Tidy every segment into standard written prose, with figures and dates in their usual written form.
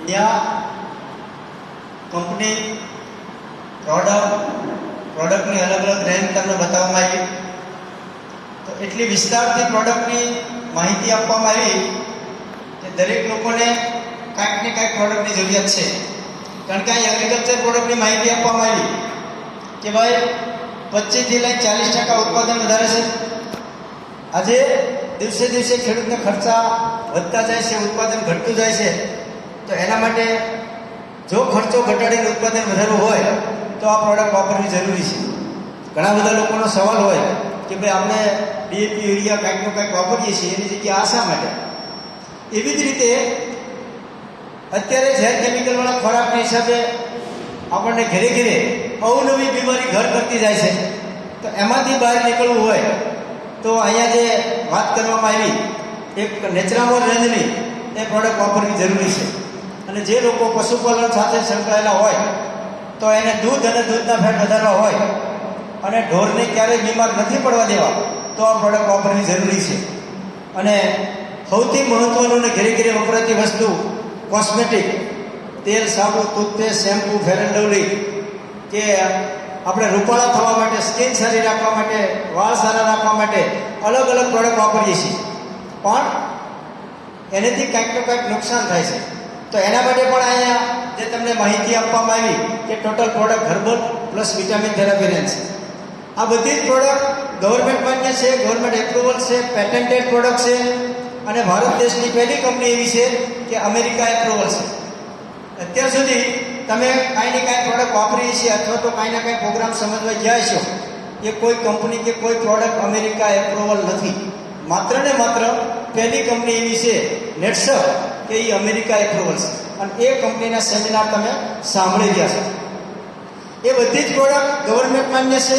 ત્યાં કંપની પ્રોડક્ટની અલગ અલગ રેન્જ તમને બતાવવામાં આવી. તો એટલી વિસ્તારથી પ્રોડક્ટની માહિતી આપવામાં આવી કે દરેક લોકોને કાંઈક ને કાંઈક પ્રોડક્ટની જરૂરિયાત છે. કારણ કે અહીં એગ્રીકલ્ચર પ્રોડક્ટની માહિતી આપવામાં આવી કે ભાઈ 25 થી લઈને 40% ઉત્પાદન વધારે છે. આજે દિવસે દિવસે ખેડૂતને ખર્ચા વધતા જાય છે, ઉત્પાદન ઘટતું જાય છે. તો એના માટે જો ખર્ચો ઘટાડીને ઉત્પાદન વધારવું હોય તો આ પ્રોડક્ટ વાપરવી જરૂરી છે. ઘણા બધા લોકોનો સવાલ હોય કે ભાઈ આપણે ડીએપી યુરિયા કાંઈકનું કાંઈક વાપરીએ છીએ, એની જગ્યાએ આ શા માટે? એવી જ રીતે અત્યારે ઝેર કેમિકલવાળા ખોરાકના હિસાબે આપણને ઘરે ઘરે અવનવી બીમારી ઘર કરતી જાય છે. તો એમાંથી બહાર નીકળવું હોય તો અહીંયા જે વાત કરવામાં આવી એક નેચરામોર રેન્જની એ પ્રોડક્ટ વાપરવી જરૂરી છે. અને જે લોકો પશુપાલન સાથે સંકળાયેલા હોય તો એને દૂધ અને દૂધના ફેટ વધારવા હોય અને ઢોરને ક્યારેય બીમાર નથી પડવા દેવા તો આ પ્રોડક્ટ વાપરવી જરૂરી છે. અને સૌથી મહત્ત્વનું ને ઘરે ઘરે વપરાતી વસ્તુ કોસ્મેટિક, તેલ, સાબુ, toothpaste, shampoo, fair and lovely, કે આપણે રૂપાળા થવા માટે, સ્કિન સારી રાખવા માટે, વાળ સારા રાખવા માટે અલગ અલગ પ્રોડક્ટ વાપરીએ છીએ. પણ એનાથી કાંઈક તો કાંઈક નુકસાન થાય છે. તો એના માટે પણ અહીંયા જે તમને માહિતી આપવામાં આવી કે total product herbal plus vitamin therapy range છે. આ બધી જ પ્રોડક્ટ ગવર્મેન્ટ માન્ય છે, ગવર્મેન્ટ એપ્રુવલ છે, પેટન્ટેડ પ્રોડક્ટ છે. અને ભારત દેશની પહેલી કંપની એવી છે કે અમેરિકા એપ્રુવલ છે. અત્યાર સુધી તમે કાંઈ ને કાંઈ પ્રોડક્ટ વાપરીએ છીએ અથવા તો કાંઈ ને કાંઈ પ્રોગ્રામ સમજવા ગયા છો, એ કોઈ કંપની કે કોઈ પ્રોડક્ટ અમેરિકા એપ્રુવલ નથી. માત્ર ને માત્ર પહેલી કંપની એવી છે નેટસપ કે એ અમેરિકા એપ્રુવલ છે. અને એ કંપનીના સેમિનાર તમે સાંભળી ગયા છો. એ બધી જ પ્રોડક્ટ ગવર્મેન્ટ માન્ય છે,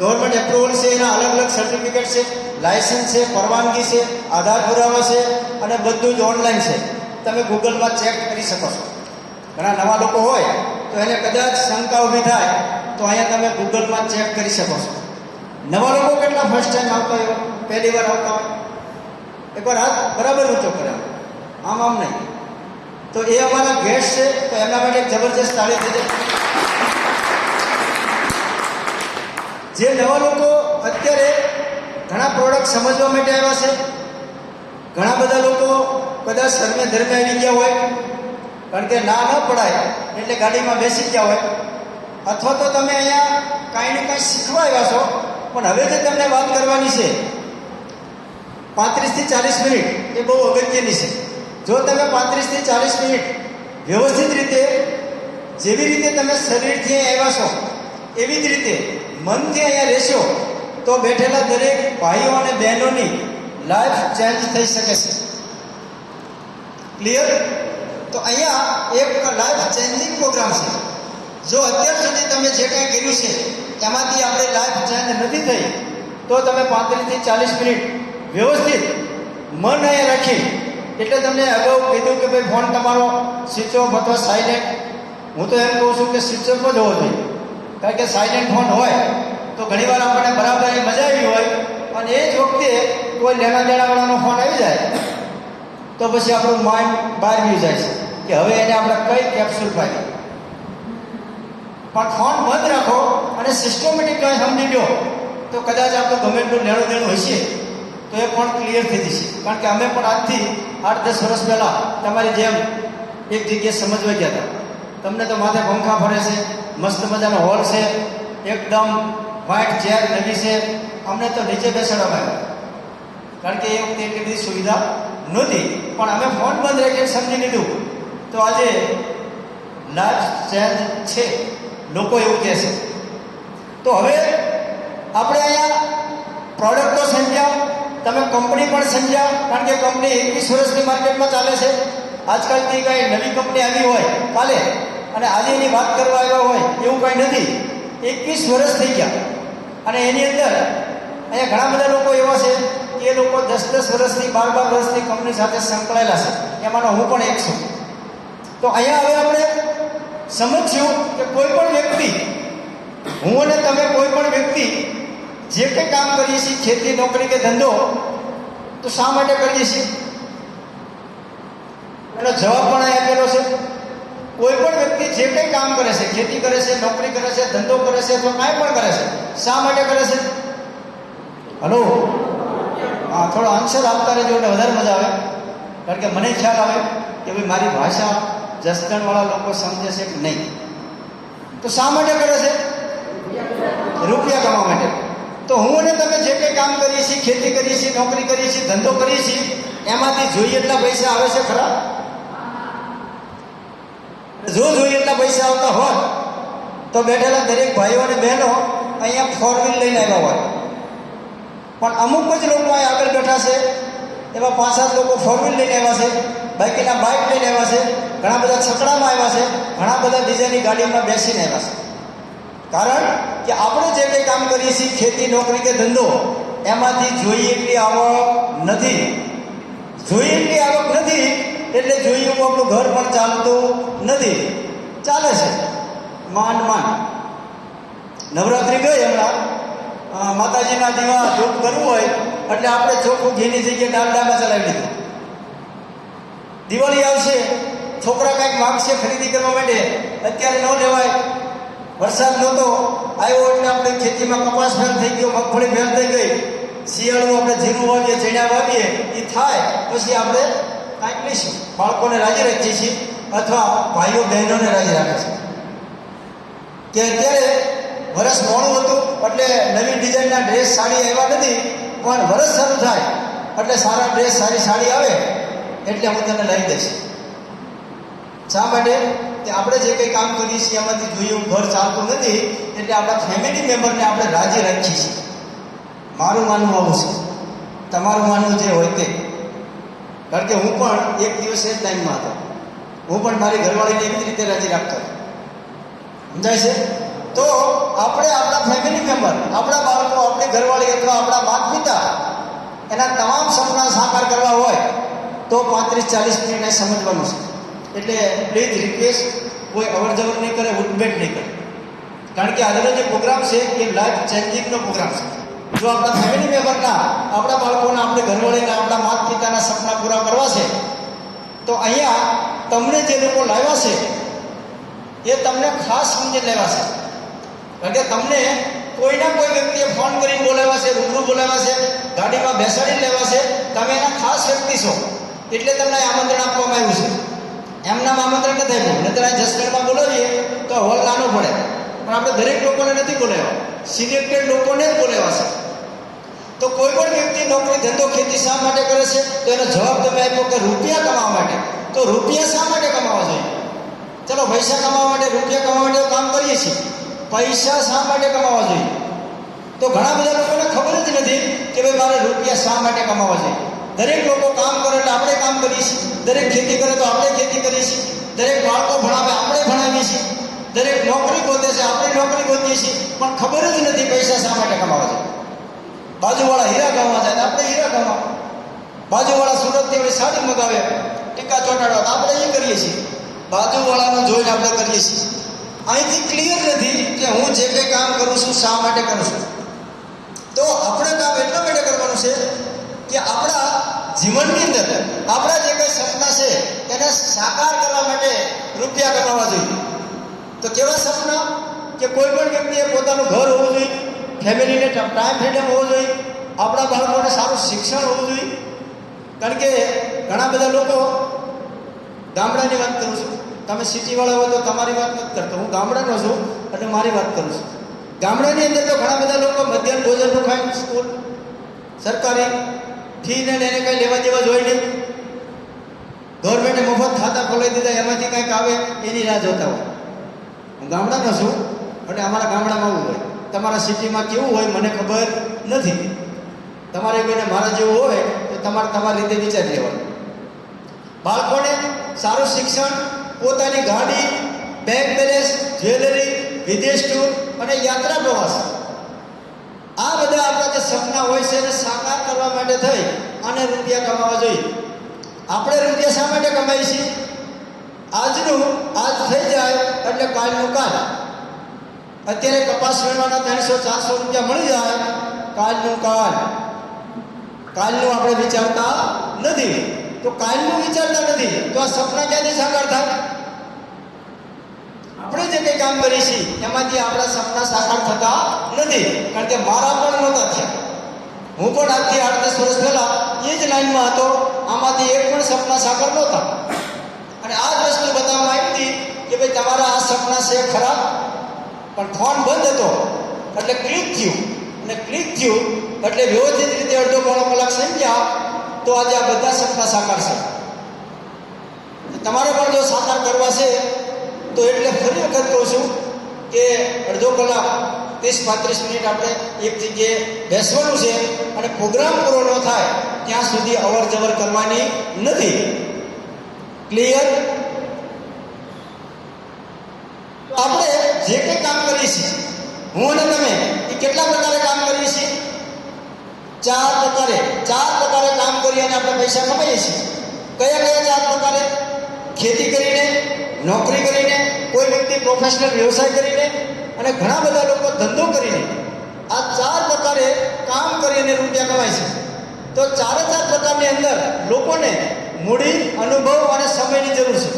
ગવર્મેન્ટ એપ્રુવલ છે, એના અલગ અલગ સર્ટિફિકેટ છે, લાયસન્સ છે, પરવાનગી છે, આધાર પુરાવા છે અને બધું જ ઓનલાઈન છે. તમે ગૂગલમાં ચેક કરી શકો છો. ઘણા નવા લોકો હોય તો એને કદાચ શંકા ઊભી થાય તો અહીંયા તમે ગૂગલમાં ચેક કરી શકો છો. નવા લોકો કેટલા ફર્સ્ટ ટાઈમ આવતા હોય, પહેલી વાર આવતા હોય? એકવાર હાથ બરાબર ઊંચો કરે, આમ આમ નહીં. તો એ અમારા ગેસ્ટ છે, તો એમના માટે એક જબરજસ્ત તાળી થઈ જાય. જે નવા લોકો અત્યારે ઘણા પ્રોડક્ટ સમજવા માટે આવ્યા છે, ઘણા બધા લોકો કદાચ શરમે ધર્મે આવી ગયા હોય, કારણ કે ના ન પડાય એટલે ગાડીમાં બેસી ગયા હોય, અથવા તો તમે અહીંયા કાંઈ ને કાંઈ શીખવા આવ્યા છો. પણ હવે જે તમને વાત કરવાની છે 35 થી 40 મિનિટ, એ બહુ અગત્યની છે. જો તમે 35 થી 40 મિનિટ વ્યવસ્થિત રીતે, જેવી રીતે તમે શરીરથી આવ્યા છો એવી જ રીતે મનથી અહીંયા રહેશો તો બેઠેલા દરેક ભાઈઓ અને બહેનોની લાઈફ ચેન્જ થઈ શકે છે. ક્લિયર? તો અહીંયા એક લાઈફ ચેન્જિંગ પ્રોગ્રામ છે. જો અત્યાર સુધી તમે જે કાંઈ કર્યું છે એમાંથી આપણે લાઈફ ચેન્જ નથી થઈ તો તમે 35 થી 40 મિનિટ વ્યવસ્થિત મન અહીંયા રાખી, એટલે તમને અગાઉ કીધું કે ભાઈ ફોન તમારો સ્વિચ ઓફ અથવા સાયલેન્ટ. હું તો એમ કહું છું કે સ્વિચ ઓફ જ હોવો જોઈએ. કારણ કે સાયલેન્ટ ફોન હોય તો ઘણીવાર આપણને બરાબર મજા આવી હોય અને એ જ વખતે કોઈ લેણા દેણાવાળાનો ફોન આવી જાય તો પછી આપણું માઇન્ડ બહાર ગયું જાય છે કે હવે એને આપણે કઈ કેપ્સ્યુલ પાડી. પણ ફોન બંધ રાખો અને સિસ્ટમેટિક સમજી લો તો કદાચ આપણું ગમે એટલું લેણું દેણું હશે તો એ પણ ક્લિયર થઈ જશે. કારણ કે અમે પણ આજથી 8-10 વર્ષ પહેલાં તમારી જેમ એક જગ્યાએ સમજવા ગયા હતા. તમને તો માથે પંખા ફરે છે, મસ્ત મજાનો હોલ છે, એકદમ વ્હાઇટ ચેર નવી છે. અમને તો નીચે બેસાડવામાં આવ્યા કારણ કે એ વખતે એટલી બધી સુવિધા નહોતી. પણ અમે ફોન બંધ રાખીને સમજી લીધું તો આજે લાઈફ ચેન્જ છે, લોકો એવું કહે છે. તો હવે આપણે અહીંયા પ્રોડક્ટ તો સમજ્યા, તમે કંપની પણ સમજ્યા. કારણ કે કંપની 21 વર્ષની માર્કેટમાં ચાલે છે. આજકાલથી કાંઈ નવી કંપની આવી હોય કાલે અને આજે એની વાત કરવા આવ્યા હોય એવું કાંઈ નથી. 21 વર્ષ થઈ ગયા. અને એની અંદર અહીંયા ઘણા બધા લોકો એવા છે કે એ લોકો 10-10 વર્ષથી 12-12 વર્ષથી કંપની સાથે સંકળાયેલા છે. એમાંનો હું પણ એક છું. તો અહીંયા હવે આપણે સમજશું કે કોઈ પણ વ્યક્તિ, હું અને તમે કોઈ પણ વ્યક્તિ જે કંઈ કામ કરીએ છીએ, ખેતી, નોકરી કે ધંધો, તો શા માટે કરીએ છીએ? એનો જવાબ પણ અહીં આપેલો છે. કોઈ પણ વ્યક્તિ જે કંઈ કામ કરે છે, ખેતી કરે છે, નોકરી કરે છે, ધંધો કરે છે અથવા કાંઈ પણ કરે છે, શા માટે કરે છે? હલો, હા, થોડો આન્સર આપતા રહેજો એટલે વધારે મજા આવે, કારણ કે મને ખ્યાલ આવે કે ભાઈ મારી ભાષા જસદણવાળા લોકો સમજે છે કે નહીં. તો શા માટે કરે છે? રૂપિયા કમાવા માટે. તો હું અને તમે જે કંઈ કામ કરીએ છીએ, ખેતી કરીએ છીએ, નોકરી કરીએ છીએ, ધંધો કરીએ છીએ, એમાંથી જોઈએ એટલા પૈસા આવે છે ખરા? જો જોઈએ એટલા પૈસા આવતા હોત તો બેઠેલા દરેક ભાઈઓ અને બહેનો અહીંયા 4 વ્હીલ લઈને આવ્યા હોય. પણ અમુક જ લોકો અહીં આગળ બેઠા છે, એવા 5-7 લોકો 4 વ્હીલ લઈને આવ્યા છે, બાકીના બાઇક લઈને આવ્યા છે, ઘણા બધા છકડામાં આવ્યા છે, ઘણા બધા બીજાની ગાડીમાં બેસીને આવ્યા છે. કારણ કે આપણે જે કંઈ કામ કરીએ છીએ, ખેતી, નોકરી કે ધંધો, એમાંથી જોઈએ એટલી આવક નથી. જોઈએ એટલી આવક નથી એટલે જોઈએ એવું આપણું ઘર પણ ચાલતું નથી. ચાલે છે માંડ માંડ. નવરાત્રિ ગઈ હમણાં, માતાજીના દીવા ધૂપ કરવું હોય એટલે આપણે ચોખ્ખું ઘીની જગ્યાએ ડાલડામાં ચલાવી લીધું. દિવાળી આવશે, છોકરા કાંઈક માગશે ખરીદી કરવા માટે, અત્યારે ન લેવાય. વરસાદ નહોતો આવ્યો એટલે આપણે ખેતીમાં કપાસ ફેલ થઈ ગયો, મગફળી ફેલ થઈ ગઈ. શિયાળું આપણે જીરું વાવીએ, ચણા વાવીએ, એ થાય પછી આપણે કાંઈક લઈશું. બાળકોને રાજી રાખીએ છીએ અથવા ભાઈઓ બહેનોને રાજી રાખે છે કે અત્યારે વરસ મોડું હતું એટલે નવી ડિઝાઇનના ડ્રેસ, સાડી આવ્યા નથી, પણ વરસ શરૂ થાય એટલે સારા ડ્રેસ, સારી સાડી આવે એટલે હું તને લઈ દઈશ. શા માટે? કે આપણે જે કંઈ કામ કરીએ છીએ એમાંથી જોઈએ એવું ઘર ચાલતું નથી એટલે આપણા ફેમિલી મેમ્બરને આપણે રાજી રાખીએ છીએ. મારું માનવું આવું છે, તમારું માનવું જે હોય તે. કારણ કે હું પણ એક દિવસ એ ટાઈમમાં હતો, હું પણ મારી ઘરવાળીને એવી જ રીતે રાજી રાખતો હતો. સમજાય છે? તો આપણે આપણા ફેમિલી મેમ્બર, આપણા બાળકો, આપણી ઘરવાળી અથવા આપણા માતા પિતા, એના તમામ સપના સાકાર કરવા હોય તો 35-40 મિનિટ સમજવાનું છે. એટલે પ્લીઝ રિક્વેસ્ટ, કોઈ અવર જવર નહીં કરે, ઉઠબેઠ નહીં કરે. કારણ કે આજનો જે પ્રોગ્રામ છે એ લાઈફ ચેન્જિંગનો પ્રોગ્રામ છે. જો આપણા ફેમિલી મેમ્બરના, આપણા બાળકોના, આપણી ઘરવાળીના, આપણા માતા પિતાના સપના પૂરા કરવા છે તો અહીંયા તમને જે લોકો લાવ્યા છે એ તમને ખાસ સમજી લેવા છે. કારણ કે તમને કોઈના કોઈ વ્યક્તિએ ફોન કરીને બોલાવ્યા છે, રૂબરૂ બોલાવ્યા છે, ગાડીમાં બેસાડીને લેવા છે, તમે એના ખાસ વ્યક્તિ છો એટલે તમને આમંત્રણ આપવામાં આવ્યું છે. એમના આમંત્રણ નથી આપ્યું, નહીતર આ જસદણમાં બોલાવીએ તો હોલ નાનો પડે. પણ આપણે દરેક લોકોને નથી બોલાવ્યા, સિલેક્ટેડ લોકોને જ બોલાવ્યા છે. તો કોઈ પણ વ્યક્તિ નોકરી, ધંધો, ખેતી શા માટે કરે છે? તો એનો જવાબ તમે આપ્યો કે રૂપિયા કમાવા માટે. તો રૂપિયા શા માટે કમાવા જોઈએ? ચલો, પૈસા કમાવા માટે, રૂપિયા કમાવા માટે કામ કરીએ છીએ. પૈસા શા માટે કમાવા જોઈએ? તો ઘણા બધા લોકોને ખબર જ નથી કે ભાઈ મારે રૂપિયા શા માટે કમાવા જોઈએ. દરેક લોકો કામ કરે એટલે આપણે કામ કરીએ છીએ, દરેક ખેતી કરે તો આપણે ખેતી કરીએ છીએ, દરેક બાળકો ભણાવે આપણે ભણાવીએ છીએ, દરેક નોકરી ગોતે છે આપણે નોકરી ગોતીએ છીએ. પણ ખબર જ નથી પૈસા શા માટે કમાવા જોઈએ. બાજુવાળા હીરા કમાવા જાય તો આપણે હીરા કમાવા, બાજુવાળા સુરતથી વળી સાડી મગાવે, ટીકા ચોટાડો તો આપણે એ કરીએ છીએ. બાજુવાળાનું જોઈને આપણે કરીએ છીએ. અહીંથી ક્લિયર નથી કે હું જે કંઈ કામ કરું છું શા માટે કરું છું. તો આપણે કામ એટલા માટે કરવાનું છે કે આપણા જીવનની અંદર આપણા જે કંઈ સપના છે એને સાકાર કરવા માટે રૂપિયા કમાવા જોઈએ. તો કેવા સપના? કે કોઈ પણ વ્યક્તિએ પોતાનું ઘર હોવું જોઈએ, ફેમિલીને ટાઈમ ફ્રીડમ હોવો જોઈએ, આપણા બાળકોને સારું શિક્ષણ હોવું જોઈએ. કારણ કે ઘણા બધા લોકો, ગામડાની વાત કરું છું, તમે સિટીવાળા હોય તો તમારી વાત નથી કરતો, હું ગામડાનો છું એટલે મારી વાત કરું છું. ગામડાની અંદર તો ઘણા બધા લોકો મધ્યાહન ભોજનનું ખાય, સ્કૂલ સરકારી ફીને એને કંઈ લેવા દેવા જોઈએ નહીં, ગવર્મેન્ટે મફત ખાતા ખોલાવી દીધા, એમાંથી કંઈક આવે એની રાહ જોતા હોય. હું ગામડાનો છું એટલે અમારા ગામડામાં આવું હોય. તમારા સિટીમાં કેવું હોય મને ખબર નથી. તમારે કોઈને મારા જેવું હોય તો તમારે તમારી રીતે વિચારી લેવાનું. બાળકોને સારું શિક્ષણ, પોતાની ગાડી, બેંક બેલેન્સ, જ્વેલરી, વિદેશ ટૂર અને યાત્રા પ્રવાસ, આ બધા આપણા જે સપના હોય છે એને સાકાર કરવા માટે થઈ અને રૂપિયા કમાવા જોઈએ. આપણે રૂપિયા શા માટે કમાઈએ છીએ? આજનું આજ થઈ જાય એટલે કાલનું કાલ. અત્યારે કપાસ વીણવાના 300-400 રૂપિયા મળી જાય, કાલનું કાલ. કાલનું આપણે વિચારતા નથી. તો કાલનું વિચારતા નથી તો આ સપના ક્યાંથી સાકાર થાય? આપણે જે કંઈ કામ કરીએ છીએ એમાંથી આપણા સપના સાકાર થતા નથી, કારણ કે મારા પણ નહોતા થયા. હું પણ આજથી 8-10 વર્ષ પહેલા એ જ લાઈનમાં હતો, આમાંથી એક પણ સપના સાકાર નહોતા. અને આ જ વસ્તુ બતાવવામાં આવી હતી કે ભાઈ તમારા આ સપના છે ખરા, પણ ફોન બંધ હતો એટલે ક્લિક થયું, અને ક્લિક થયું એટલે વ્યવસ્થિત રીતે અડધો પોણો કલાક સમજ્યા તો આજે આ બધા સપના સાકાર છે. તમારે પણ જો સાકાર કરવા છે તો એટલે ફરી વખત કહું છું કે અડધો કલાક 30-35 મિનિટ આપણે એક જગ્યાએ બેસવાનું છે, અને પ્રોગ્રામ પૂરો ન થાય ત્યાં સુધી અવર જવર કરવાની નથી. ક્લિયર? આપણે જે કંઈ કામ કરીએ છીએ, હું અને તમે, એ કેટલા પ્રકારે કામ કરીએ છીએ? 4 પ્રકારે કામ કરી અને આપણે પૈસા કમાઈએ છીએ. કયા 4 પ્રકારે? ખેતી કરીને, નોકરી કરીને, કોઈ વ્યક્તિ પ્રોફેશનલ વ્યવસાય કરીને, અને ઘણા બધા લોકો ધંધો કરીને. આ 4 પ્રકારે કામ કરીને રૂપિયા કમાય છે. તો 4 પ્રકારની અંદર લોકોને મૂડી, અનુભવ અને સમયની જરૂર છે.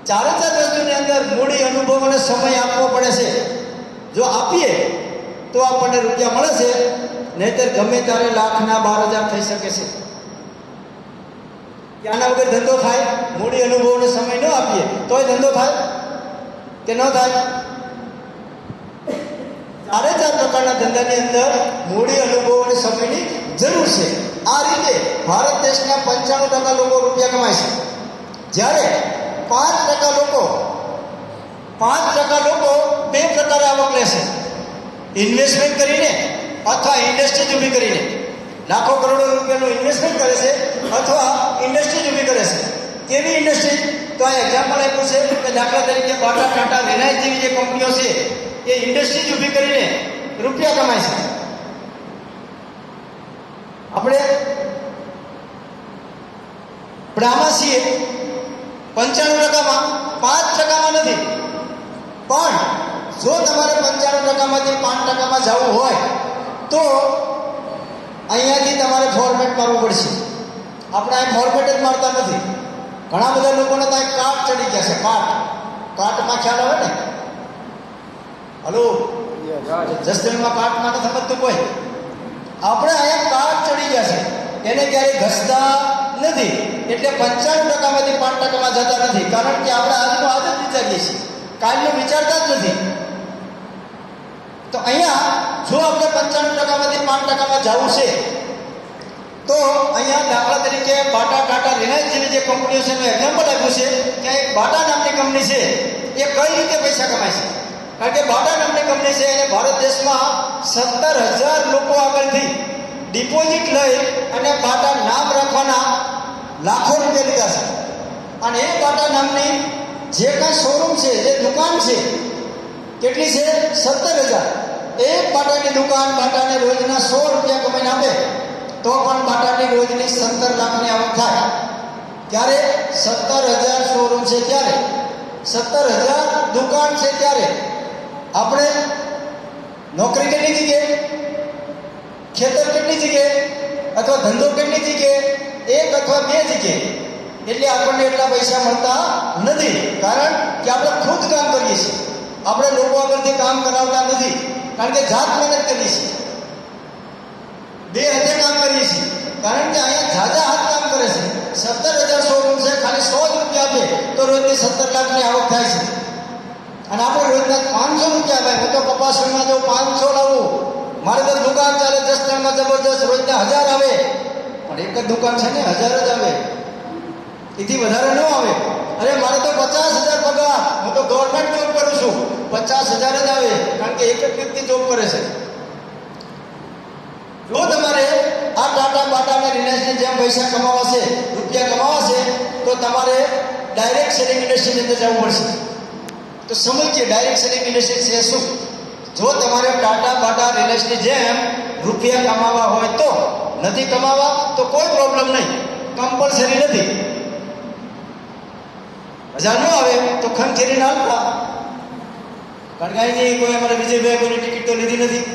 4 વસ્તુની અંદર મૂડી, અનુભવ અને સમય આપવો પડે છે. જો આપીએ તો આપણને રૂપિયા મળે છે, નહીંતર ગમે ત્યારે લાખના 12,000 થઈ શકે છે. આના વગર ધંધો થાય? મૂડી, અનુભવ અને સમય ન આપીએ તોય ધંધો થાય કે ન થાય? 4 પ્રકારના ધંધાની અંદર મૂડી, અનુભવ અને સમયની જરૂર છે. આ રીતે ભારત દેશના 95% લોકો રૂપિયા કમાય છે, જ્યારે 5% લોકો 2 પ્રકારે આવક લે છે. ઇન્વેસ્ટમેન્ટ કરીને અથવા ઇન્ડસ્ટ્રીઝ ઊભી કરીને. લાખો કરોડો રૂપિયાનું ઇન્વેસ્ટમેન્ટ કરે છે અથવા ઇન્ડસ્ટ્રીઝ ઊભી કરે છે. કેવી ઇન્ડસ્ટ્રી? તો આ એક્ઝામ્પલ આપ્યું છે કે દાખલા તરીકે બાટા, ટાટા, રિલાયન્સ જેવી જે કંપનીઓ છે એ ઇન્ડસ્ટ્રીઝ ઊભી કરીને રૂપિયા કમાય છે. આપણે આમાં છીએ 95%માં, 5%માં નથી. પણ જો તમારે 95%માંથી 5%માં જવું હોય તો અહીંયાથી તમારે ફોર્મેટ મારવું પડશે. આપણે અહીં ફોર્મેટ જ મારતા નથી. ઘણા બધા લોકોને તો અહીં કાર્ડ ચડી ગયા છે. કાર્ડમાં ખ્યાલ આવે ને? હલો, જસદણમાં કાર્ડમાં નથી સમજતું કોઈ? આપણે અહીંયા કાર્ડ ચડી ગયા છે, એને ક્યારેય ઘસતા નથી. એટલે 95%માંથી 5%માં જતા નથી, કારણ કે આપણે આજનો આજ જ વિચારીએ છીએ, કાલનું વિચારતા જ નથી. તો અહીંયા જો આપણે 95%માંથી 5%માં જવું છે તો અહીંયા દાખલા તરીકે બાટા, ટાટા, રિલાયન્સ જેવી જે કંપનીઓ છે એનું એક્ઝામ્પલ આપ્યું છે કે એક બાટા નામની કંપની છે. એ કઈ રીતે પૈસા કમાય છે? કારણ કે બાટા નામની કંપની છે એને ભારત દેશમાં 17,000 લોકો આગળથી ડિપોઝિટ લઈ અને બાટા નામ રાખવાના લાખો રૂપિયા લીધા છે. અને એ બાટા નામની જે કાંઈ શોરૂમ છે, જે દુકાન છે, કેટલી છે? 17,000. એક બાટાની દુકાન બાટાને રોજના 100 રૂપિયા કમાઈને આપે તો પણ બાટાની રોજની 17 લાખની આવક થાય. ત્યારે 17,000 શોરૂમ છે, ત્યારે 17,000 દુકાન છે, ત્યારે આપણે નોકરી કેટલી જગ્યાએ, ખેતર કેટલી જગ્યાએ, અથવા ધંધો કેટલી જગ્યાએ? 1 અથવા 2 જગ્યાએ. એટલે આપણને એટલા પૈસા મળતા નથી, કારણ કે આપણે ખુદ કામ કરીએ છીએ. આપણે લોકો આગળથી કામ કરાવતા નથી, કારણ કે જાત મહેનત કરીએ છીએ. 2 હાથે કામ કરીએ છીએ, કારણ કે અહીંયા ઝાઝા હાથ કામ કરે છે. 17,000 શોરૂમ છે, ખાલી 100 રૂપિયા આપે તો રોજની 17 લાખની આવક થાય છે. અને આપણે રોજના 500 રૂપિયા ભાઈ, હું તો કપાસમાં જાઉં 500 લાવું, મારે તો દુકાન ચાલે જસદણમાં જબરદસ્ત, રોજના 1000 આવે. પણ એક જ દુકાન છે ને, 1000 જ આવે, એથી વધારે ન આવે. અરે મારે તો 50,000 પગાર, હું તો ગવર્મેન્ટ જોબ કરું છું, 50,000 જ આવે, કારણ કે એક જ વ્યક્તિ જોબ કરે છે. જો તમારે આ ટાટા, બાટા અને રિલાયન્સની જેમ પૈસા કમાવા છે, રૂપિયા કમાવા છે, તો તમારે ડાયરેક્ટ સેલિંગ ઇન્ડસ્ટ્રીની અંદર જવું પડશે. તો સમજીએ ડાયરેક્ટ સેલિંગ ઇન્ડસ્ટ્રી છે શું. જો તમારે ટાટા, બાટા, રિલાયન્સની જેમ રૂપિયા કમાવા હોય તો, નથી કમાવા તો કોઈ પ્રોબ્લેમ નહીં, કમ્પલસરી નથી. મજા ન આવે તો ખંખેરીને હાલતા, કારણ કે અહીંની કોઈ અમારે વિજયભાઈ કોઈની ટિકિટ તો લીધી નથી,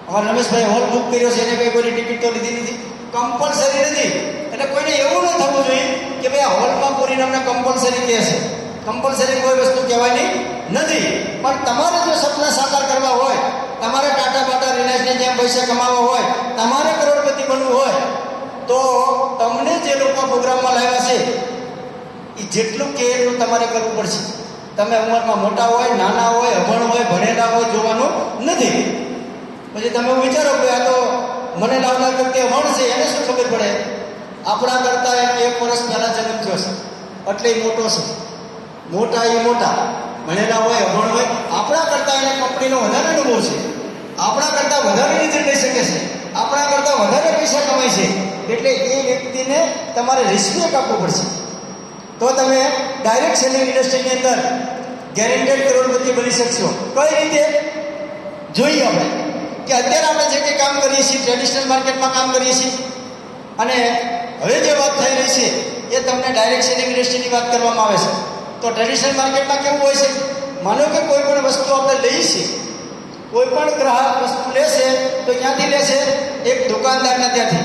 અમારા રમેશભાઈ હોલ બુક કર્યો છે એને કંઈ કોઈની ટિકિટ તો લીધી નથી. કમ્પલસરી નથી. એટલે કોઈને એવું ન થવું જોઈએ કે ભાઈ આ હોલમાં પૂરીને અમને કમ્પલસરી કહે છે. કમ્પલસરી કોઈ વસ્તુ કહેવાની નથી. પણ તમારે જો સપના સાકાર કરવા હોય, તમારે ટાટા બાટા રિલાયન્સને જેમ પૈસા કમાવા હોય, તમારે કરોડપતિ બનવું હોય, તો તમને જે લોકો પ્રોગ્રામમાં લાવ્યા છે એ જેટલું કે એટલું તમારે કરવું પડશે. તમે ઉંમરમાં મોટા હોય, નાના હોય, અભણ હોય, ભણેલા હોય જોવાનું નથી. પછી તમે વિચારો કે આ તો મને લાવનાર વ્યક્તિ અભણ છે, એને શું ખબર પડે? આપણા કરતાં એને 1 વર્ષ પહેલાં જન્મ થયો છે એટલે એ મોટો છે. મોટા એ મોટા, ભણેલા હોય, અભણ હોય, આપણા કરતાં એને કંપનીનો વધારે અનુભવ છે, આપણા કરતાં વધારે રિઝલ્ટ લઈ શકે છે, આપણા કરતાં વધારે પૈસા કમાય છે. એટલે એ વ્યક્તિને તમારે રિસ્પેક્ટ આપવું પડશે. તો તમે ડાયરેક્ટ સેલિંગ ઇન્ડસ્ટ્રીની અંદર ગેરંટેડ કરોડપતિ બની શકશો. કઈ રીતે જોઈએ આપણે કે અત્યારે આપણે જે કંઈ કામ કરીએ છીએ, ટ્રેડિશનલ માર્કેટમાં કામ કરીએ છીએ, અને હવે જે વાત થઈ રહી છે એ તમને ડાયરેક્ટ સેલિંગ ઇન્ડસ્ટ્રીની વાત કરવામાં આવે છે. તો ટ્રેડિશનલ માર્કેટમાં કેવું હોય છે? માનો કે કોઈ પણ વસ્તુ આપણે લઈએ છીએ, કોઈ પણ ગ્રાહક વસ્તુ લેશે તો ક્યાંથી લેશે? એક દુકાનદારના ત્યાંથી.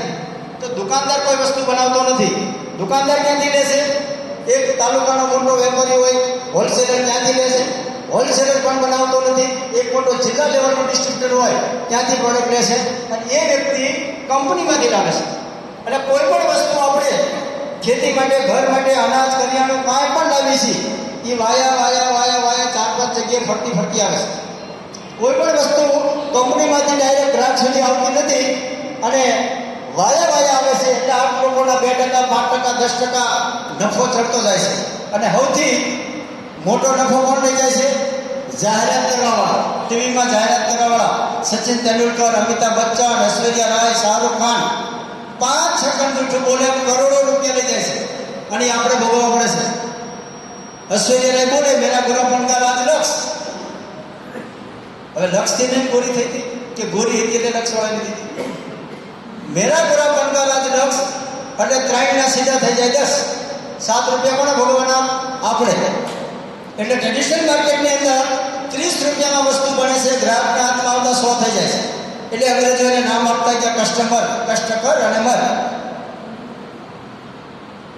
તો દુકાનદાર કોઈ વસ્તુ બનાવતો નથી. દુકાનદાર ક્યાંથી લેશે? એક તાલુકાનો મોટો વેપારી હોય, હોલસેલર ત્યાંથી લેશે. હોલસેલર પણ બનાવતો નથી. એક મોટો જિલ્લા લેવલનો ડિસ્ટ્રીબ્યુટર હોય, ત્યાંથી પ્રોડક્ટ લેશે. અને એ વ્યક્તિ કંપનીમાંથી લાવે છે. અને કોઈ પણ વસ્તુ આપણે ખેતી માટે, ઘર માટે, અનાજ, કરિયાણું કાંઈ પણ લાવીએ છીએ, એ વાયા 4-5 જગ્યાએ ફરતી આવે છે. કોઈ પણ વસ્તુ કંપનીમાંથી ડાયરેક્ટ ગ્રાહક સુધી આવતી નથી અને વાયા આવે છે. એટલે આપ લોકોના 2%, 5%, 10% નફો ચડતો જાય છે. અને સૌથી મોટો નફો કોણ લઈ જાય છે? જાહેરાત કરવાવાળા, ટીવીમાં જાહેરાત કરવાવાળા. સચિન તેંડુલકર, અમિતાભ બચ્ચન, ઐશ્વર્યા રાય, શાહરૂખ ખાન 5 સેકન્ડ જૂઠું બોલે કરોડો રૂપિયા લઈ જાય છે. અને એ આપણે ભોગવવા પડે છે. ઐશ્વર્યા રાય બોલે મેરા ગોરાપણ કા રાજ લક્ષ. હવે લક્ષથી નહીં ગોરી થઈ હતી કે ગોરી હતી એટલે લક્ષ વાળાની દીધી. મેરા ગોરાપણ કા રાજ લક્ષ એટલે 3 સીધા થઈ જાય 10. 7 રૂપિયા કોને ભોગવવાના? આપણે. એટલે ટ્રેડિશનલ માર્કેટની અંદર 30 રૂપિયામાં વસ્તુ બને છે, ગ્રાહકના હાથમાં આવતા 100 થઈ જાય છે. એટલે અંગ્રેજો એને નામ આપતા કે કસ્ટમર, કષ્ટકર અને મર.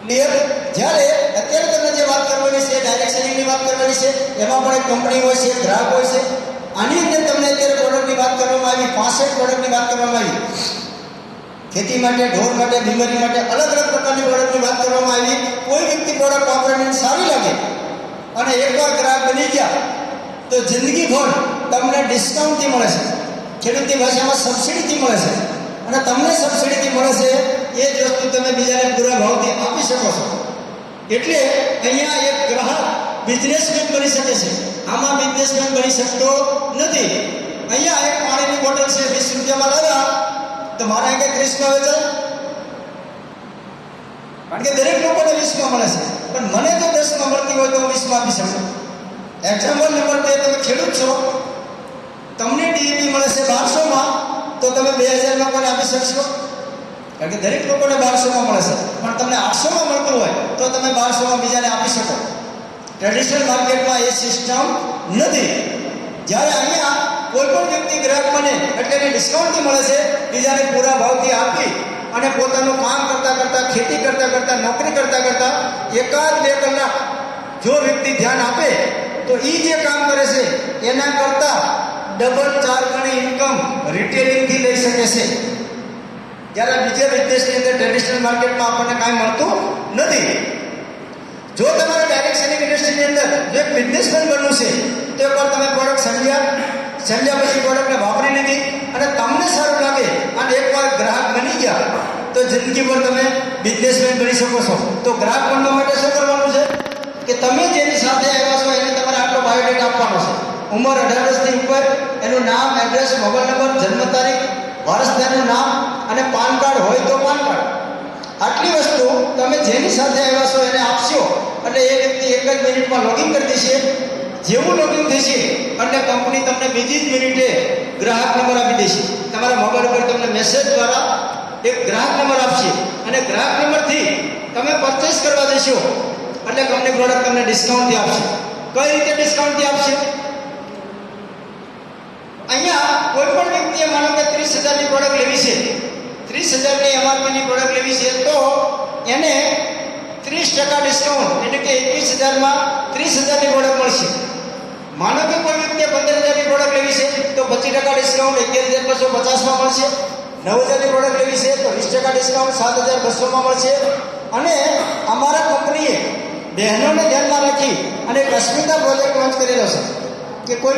ક્લિયર? જ્યારે અત્યારે તમને જે વાત કરવાની છે, ડાયરેક્ટ સેલિંગની વાત કરવાની છે, એમાં પણ એક કંપની હોય છે, ગ્રાહક હોય છે. આની અંદર તમને અત્યારે પ્રોડક્ટની વાત કરવામાં આવી, 65 પ્રોડક્ટની વાત કરવામાં આવી. ખેતી માટે, ઢોર માટે, બીમારી માટે અલગ અલગ પ્રકારની પ્રોડક્ટની વાત કરવામાં આવી. કોઈ વ્યક્તિ પ્રોડક્ટ વાપરવાની સારી લાગે અને એકવાર ગ્રાહક બની ગયા તો જિંદગીભર તમને ડિસ્કાઉન્ટથી મળે છે. ખેડૂતની ભાષામાં સબસિડીથી મળે છે. અને તમને સબસિડીથી મળે છે એ જ વસ્તુ તમે બીજાને પૂરા ભાવથી આપી શકો છો. એટલે અહીંયા એક ગ્રાહક બિઝનેસમેન બની શકે છે. આમાં બિઝનેસમેન બની શકતો નથી. અહીંયા એક પાણીની બોટલ છે 20 રૂપિયામાં લાવ્યા તો મારા અહીંયા 30માં વેચાય, કારણ કે દરેક લોકોને 20માં મળે છે. પણ મને જો 10માં મળતી હોય તો હું 20માં આપી શકું. એક્ઝામ્પલ નંબર 2, તમે ખેડૂત છો, તમને ડીએપી મળે છે 1200માં, તો તમે 2000માં કોને આપી શકશો? કારણ કે દરેક લોકોને 1200માં મળે છે. પણ તમને 800માં મળતું હોય તો તમે 1200માં બીજાને આપી શકો. ટ્રેડિશનલ માર્કેટમાં એ સિસ્ટમ નથી. જ્યારે અહીંયા કોઈ પણ વ્યક્તિ ગ્રાહક બને એટલે એને ડિસ્કાઉન્ટથી મળે છે, બીજાને પૂરા ભાવથી આપી અને પોતાનું કામ કરતાં ખેતી કરતાં નોકરી કરતાં 1-2 કલાક જો વ્યક્તિ ધ્યાન આપે તો એ જે કામ કરે છે એના કરતાં ડબલ 4 ગણી ઇન્કમ રિટેલિંગથી લઈ શકે છે. જ્યારે બીજા બિઝનેસની અંદર ટ્રેડિશનલ માર્કેટમાં આપણને કાંઈ મળતું નથી. જો તમારે ડાયરેક્ટ સેલિંગ ઇન્ડસ્ટ્રીની અંદર જો એક બિઝનેસમેન બનવું છે તો એકવાર તમે પ્રોડક્ટ સમજ્યા પછી પ્રોડક્ટને વાપરી લીધી અને તમને સારું લાગે અને એકવાર ગ્રાહક બની ગયા તો જિંદગીભર તમે બિઝનેસમેન બની શકો છો. તો ગ્રાહક બનવા માટે શું કરવાનું છે કે તમે જેની સાથે આવ્યા છો એને તમારે આટલો બાયોડેટા આપવાનો છે. ઉંમર 18 વર્ષથી ઉપર, એનું નામ, એડ્રેસ, મોબાઈલ નંબર, જન્મ તારીખ, વારસદારનું નામ અને પાન કાર્ડ હોય તો પાન કાર્ડ. આટલી વસ્તુ તમે જેની સાથે આવ્યા છો એને આપશો એટલે એ વ્યક્તિ 1 જ મિનિટમાં લોગિન કરી દેશે. જેવું લોગિન થશે એટલે કંપની તમને બીજી જ મિનિટે ગ્રાહક નંબર આપી દેશે. તમારા મોબાઈલ ઉપર તમને મેસેજ દ્વારા એક ગ્રાહક નંબર આપશે અને ગ્રાહક નંબરથી તમે પરચેસ કરવા જશો એટલે કંપની પ્રોડક્ટ તમને ડિસ્કાઉન્ટથી આપશે. કઈ રીતે ડિસ્કાઉન્ટથી આપશે? અહીંયા કોઈ પણ વ્યક્તિએ માનો કે 30,000ની પ્રોડક્ટ લેવી છે, 30,000ની એમઆરપીની પ્રોડક્ટ લેવી છે તો એને 30% ડિસ્કાઉન્ટ એટલે કે 21,000માં 30,000ની પ્રોડક્ટ મળશે. માનો કે કોઈ વ્યક્તિએ 15,000ની પ્રોડક્ટ લેવી છે તો 25% ડિસ્કાઉન્ટ 11,250માં મળશે. 9,000ની પ્રોડક્ટ લેવી છે તો 20% ડિસ્કાઉન્ટ 7,200માં મળશે. અને અમારા કંપનીએ બહેનોને ધ્યાનમાં રાખી અને એક અસ્મિતા પ્રોજેક્ટ લોન્ચ કરેલો છે કે કોઈ